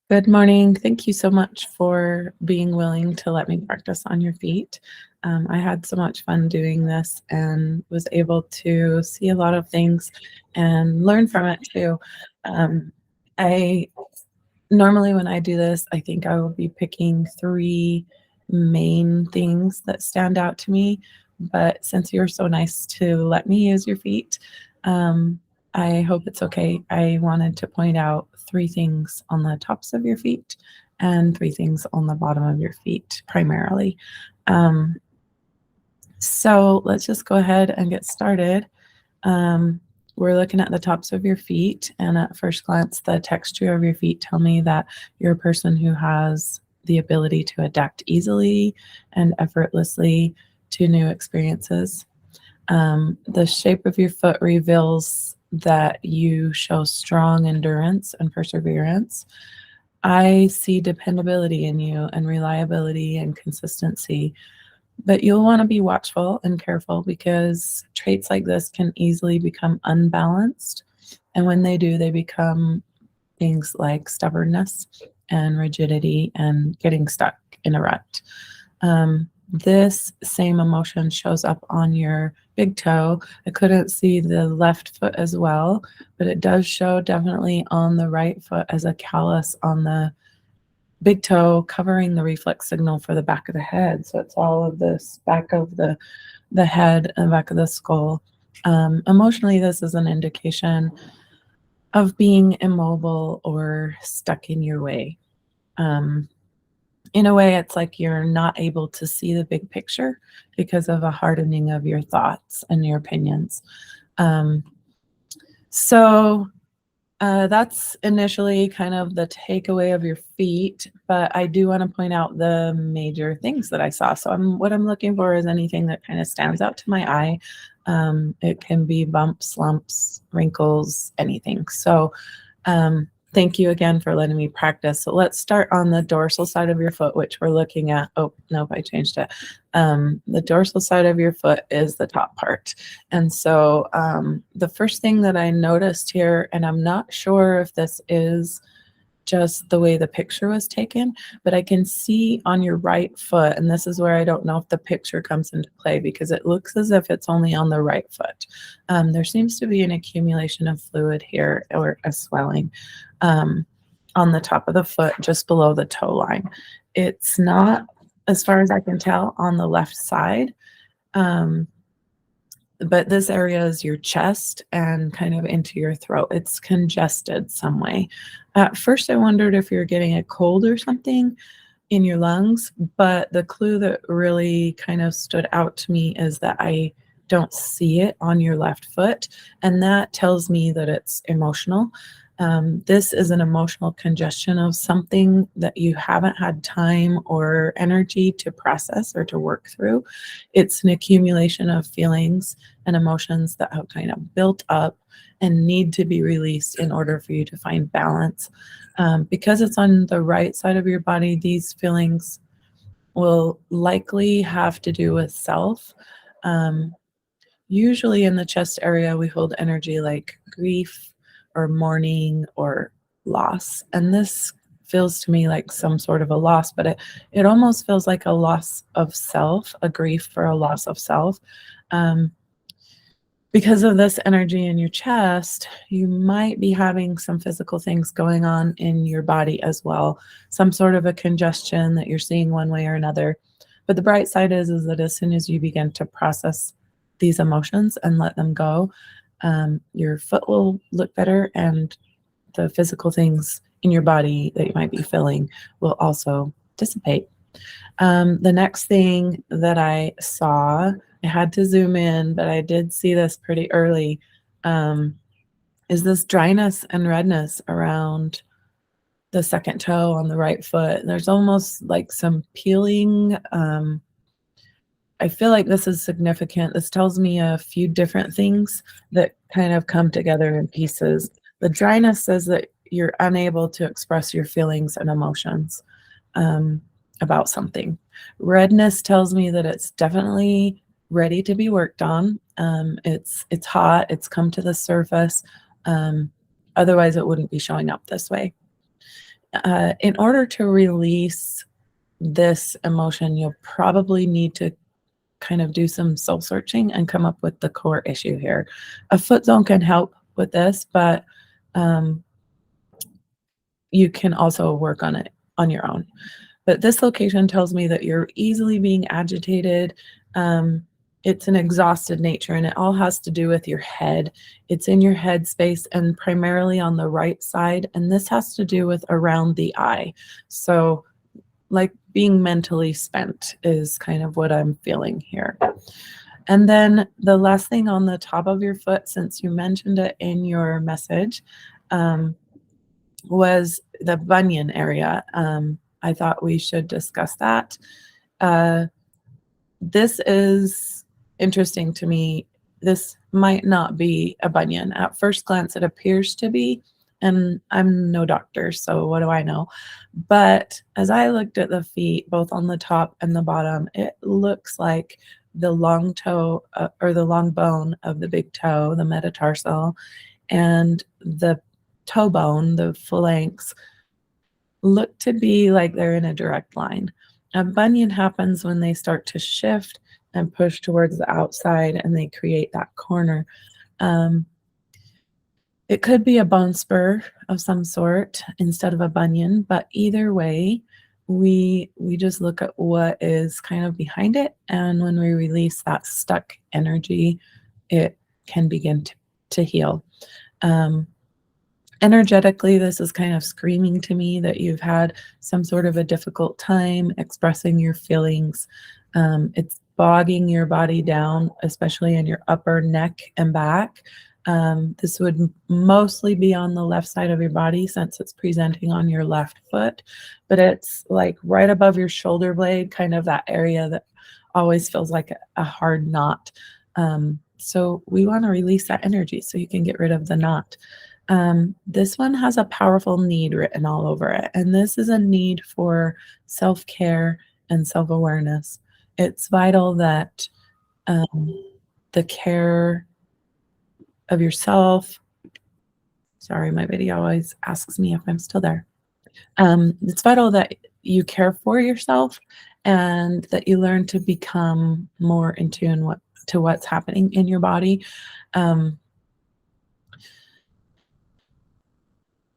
Good morning. Thank you so much for being willing to let me practice on your feet. I had so much fun doing this and was able to see a lot of things and learn from it too. I normally, when I do this, I think I will be picking three main things that stand out to me. But since you were so nice to let me use your feet, um, I hope it's okay. I wanted to point out three things on the tops of your feet and three things on the bottom of your feet primarily. Um, so let's just go ahead and get started. Um, we're looking at the tops of your feet, and at first glance, the texture of your feet tell me that you're a person who has the ability to adapt easily and effortlessly to new experiences. The shape of your foot reveals that you show strong endurance and perseverance. I see dependability in you and reliability and consistency, but you'll want to be watchful and careful because traits like this can easily become unbalanced. And when they do, they become things like stubbornness and rigidity and getting stuck in a rut. This same emotion shows up on your big toe. I couldn't see the left foot as well, but it does show definitely on the right foot as a callus on the big toe covering the reflex signal for the back of the head. So it's all of this back of the head and back of the skull. Emotionally, this is an indication of being immobile or stuck in your way. Um, in a way, it's like you're not able to see the big picture because of a hardening of your thoughts and your opinions. Um, so that's initially kind of the takeaway of your feet, but I do want to point out the major things that I saw. So what I'm looking for is anything that kind of stands out to my eye. It can be bumps, lumps, wrinkles, anything. So thank you again for letting me practice. So let's start on the dorsal side of your foot, which we're looking at. Oh, nope, I changed it. The dorsal side of your foot is the top part. And so the first thing that I noticed here, and I'm not sure if this is just the way the picture was taken, but I can see on your right foot, and this is where I don't know if the picture comes into play because it looks as if it's only on the right foot. There seems to be an accumulation of fluid here or a swelling on the top of the foot just below the toe line. It's not, as far as I can tell, on the left side. But this area is your chest and kind of into your throat. It's congested some way. At first, I wondered if you're getting a cold or something in your lungs, but the clue that really kind of stood out to me is that I don't see it on your left foot, and that tells me that it's emotional. This is an emotional congestion of something that you haven't had time or energy to process or to work through. It's an accumulation of feelings and emotions that have kind of built up and need to be released in order for you to find balance. Because it's on the right side of your body, these feelings will likely have to do with self. Um, Usually in the chest area, we hold energy like grief or mourning or loss. And this feels to me like some sort of a loss, but it almost feels like a loss of self, a grief for a loss of self. Um, because of this energy in your chest, you might be having some physical things going on in your body as well, some sort of a congestion that you're seeing one way or another. But the bright side is that as soon as you begin to process these emotions and let them go, your foot will look better, and the physical things in your body that you might be feeling will also dissipate. The next thing that I saw, I had to zoom in, but I did see this pretty early, is this dryness and redness around the second toe on the right foot. There's almost like some peeling. I feel like this is significant. This tells me a few different things that kind of come together in pieces. The dryness says that you're unable to express your feelings and emotions about something. Redness tells me that it's definitely ready to be worked on. It's hot. It's come to the surface. Otherwise, it wouldn't be showing up this way. In order to release this emotion, you'll probably need to kind of do some soul searching and come up with the core issue here. A foot zone can help with this, but you can also work on it on your own. But this location tells me that you're easily being agitated. It's an exhausted nature, and it all has to do with your head. It's in your head space and primarily on the right side. And this has to do with around the eye. So like being mentally spent is kind of what I'm feeling here. And then the last thing on the top of your foot, since you mentioned it in your message, was the bunion area. I thought we should discuss that. This is interesting to me. This might not be a bunion. At first glance, it appears to be, and I'm no doctor, so what do I know? But as I looked at the feet, both on the top and the bottom, it looks like the long toe or the long bone of the big toe, the metatarsal, and the toe bone, the phalanx, look to be like they're in a direct line. A bunion happens when they start to shift and push towards the outside and they create that corner. It could be a bone spur of some sort instead of a bunion, but either way, we just look at what is kind of behind it, and when we release that stuck energy, it can begin to heal. Energetically, this is kind of screaming to me that you've had some sort of a difficult time expressing your feelings. It's bogging your body down, especially in your upper neck and back. This would mostly be on the left side of your body since it's presenting on your left foot, but it's like right above your shoulder blade, kind of that area that always feels like a hard knot. So we want to release that energy so you can get rid of the knot. This one has a powerful need written all over it, and this is a need for self-care and self-awareness. It's vital that the care of yourself. Sorry, my video always asks me if I'm still there. It's vital that you care for yourself and that you learn to become more in tune to what's happening in your body.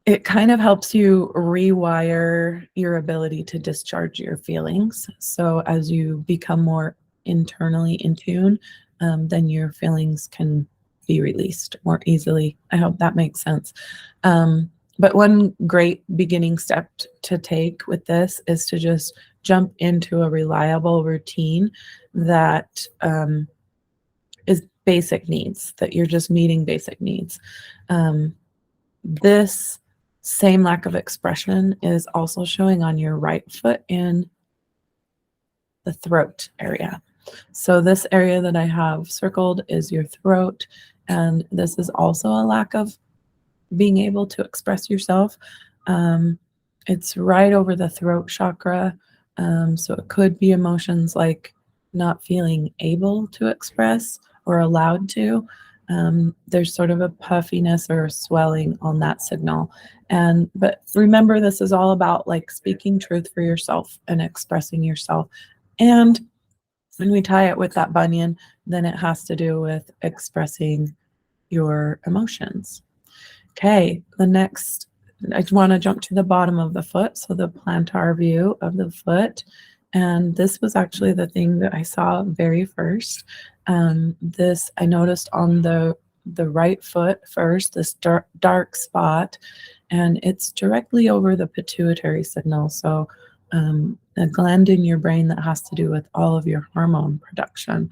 It kind of helps you rewire your ability to discharge your feelings. So as you become more internally in tune, then your feelings can be released more easily. I hope that makes sense. But one great beginning step to take with this is to just jump into a reliable routine that is basic needs, that you're just meeting basic needs. This same lack of expression is also showing on your right foot in the throat area. So this area that I have circled is your throat, and this is also a lack of being able to express yourself. It's right over the throat chakra, so it could be emotions like not feeling able to express or allowed to. There's sort of a puffiness or a swelling on that signal. But remember, this is all about like speaking truth for yourself and expressing yourself. And when we tie it with that bunion, then it has to do with expressing your emotions. Okay, the next, I want to jump to the bottom of the foot, so the plantar view of the foot. And this was actually the thing that I saw very first. This I noticed on the right foot first, this dark spot, and it's directly over the pituitary signal. So a gland in your brain that has to do with all of your hormone production.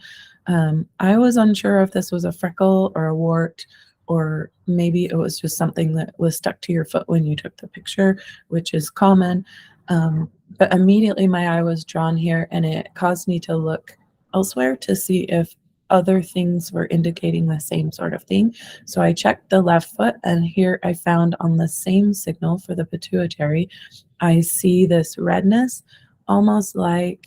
I was unsure if this was a freckle or a wart, or maybe it was just something that was stuck to your foot when you took the picture, which is common. But immediately my eye was drawn here, and it caused me to look elsewhere to see if other things were indicating the same sort of thing. So I checked the left foot, and here I found on the same signal for the pituitary, I see this redness, almost like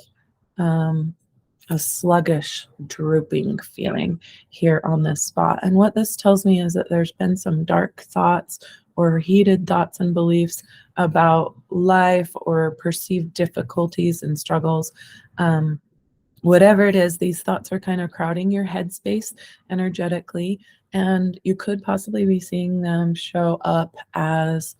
a sluggish, drooping feeling here on this spot. And what this tells me is that there's been some dark thoughts or heated thoughts and beliefs about life or perceived difficulties and struggles. Whatever it is, these thoughts are kind of crowding your headspace energetically, and you could possibly be seeing them show up as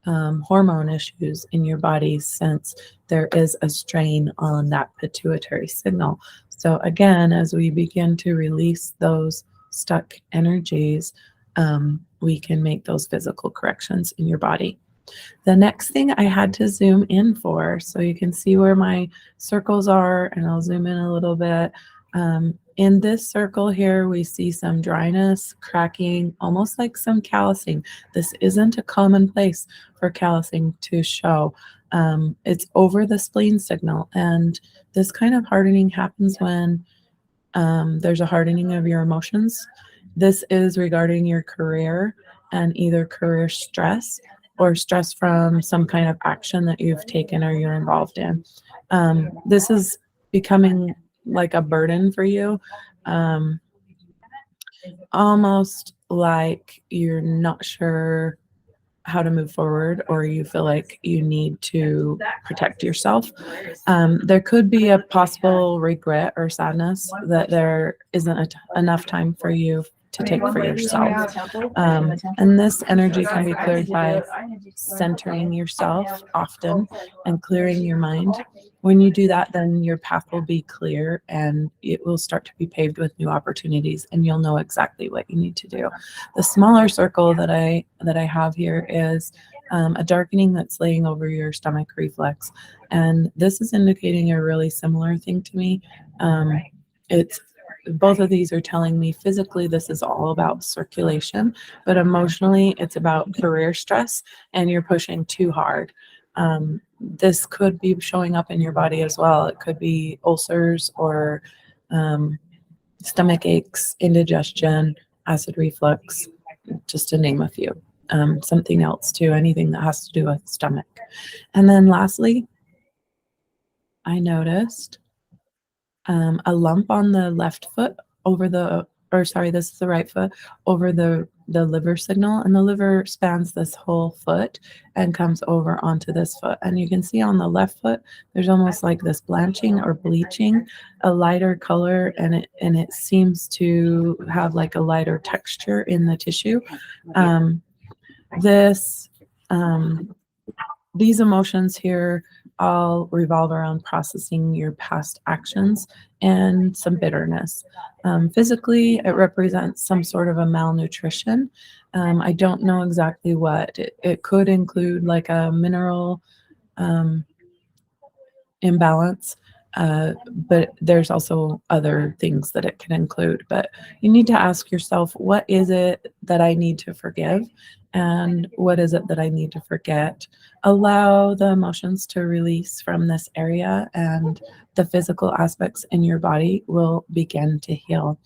hormone issues in your body, since there is a strain on that pituitary signal. So again, as we begin to release those stuck energies, we can make those physical corrections in your body. The next thing I had to zoom in for, so you can see where my circles are, and I'll zoom in a little bit. In this circle here, we see some dryness, cracking, almost like some callousing. This isn't a common place for callousing to show. It's over the spleen signal, and this kind of hardening happens when there's a hardening of your emotions. This is regarding your career and either career stress or stress from some kind of action that you've taken or you're involved in. This is becoming like a burden for you, um, almost like you're not sure how to move forward, or you feel like you need to protect yourself. There could be a possible regret or sadness that there isn't enough time for you to take for yourself. And this energy can be cleared by centering yourself often and clearing your mind. When you do that, then your path will be clear and it will start to be paved with new opportunities, and you'll know exactly what you need to do. The smaller circle that I have here is a darkening that's laying over your stomach reflex, and this is indicating a really similar thing to me. It's both of these are telling me physically this is all about circulation, but emotionally it's about career stress and you're pushing too hard. This could be showing up in your body as well. It could be ulcers or stomach aches, indigestion, acid reflux, just to name a few. Something else too, anything that has to do with stomach. And then lastly, I noticed a lump on the left foot over the, or sorry, this is the right foot, over the liver signal, and the liver spans this whole foot and comes over onto this foot. And you can see on the left foot, there's almost like this blanching or bleaching, a lighter color, and it seems to have like a lighter texture in the tissue. This These emotions here all revolve around processing your past actions and some bitterness. Physically, it represents some sort of a malnutrition. I don't know exactly what. It could include like a mineral imbalance, but there's also other things that it can include. But you need to ask yourself, what is it that I need to forgive? And what is it that I need to forget? Allow the emotions to release from this area, and the physical aspects in your body will begin to heal.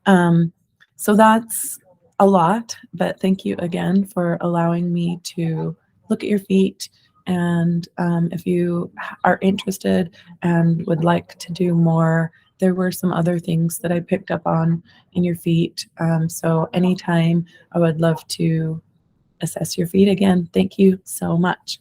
So that's a lot, but thank you again for allowing me to look at your feet. And if you are interested and would like to do more, there were some other things that I picked up on in your feet. So anytime, I would love to assess your feet again. Thank you so much.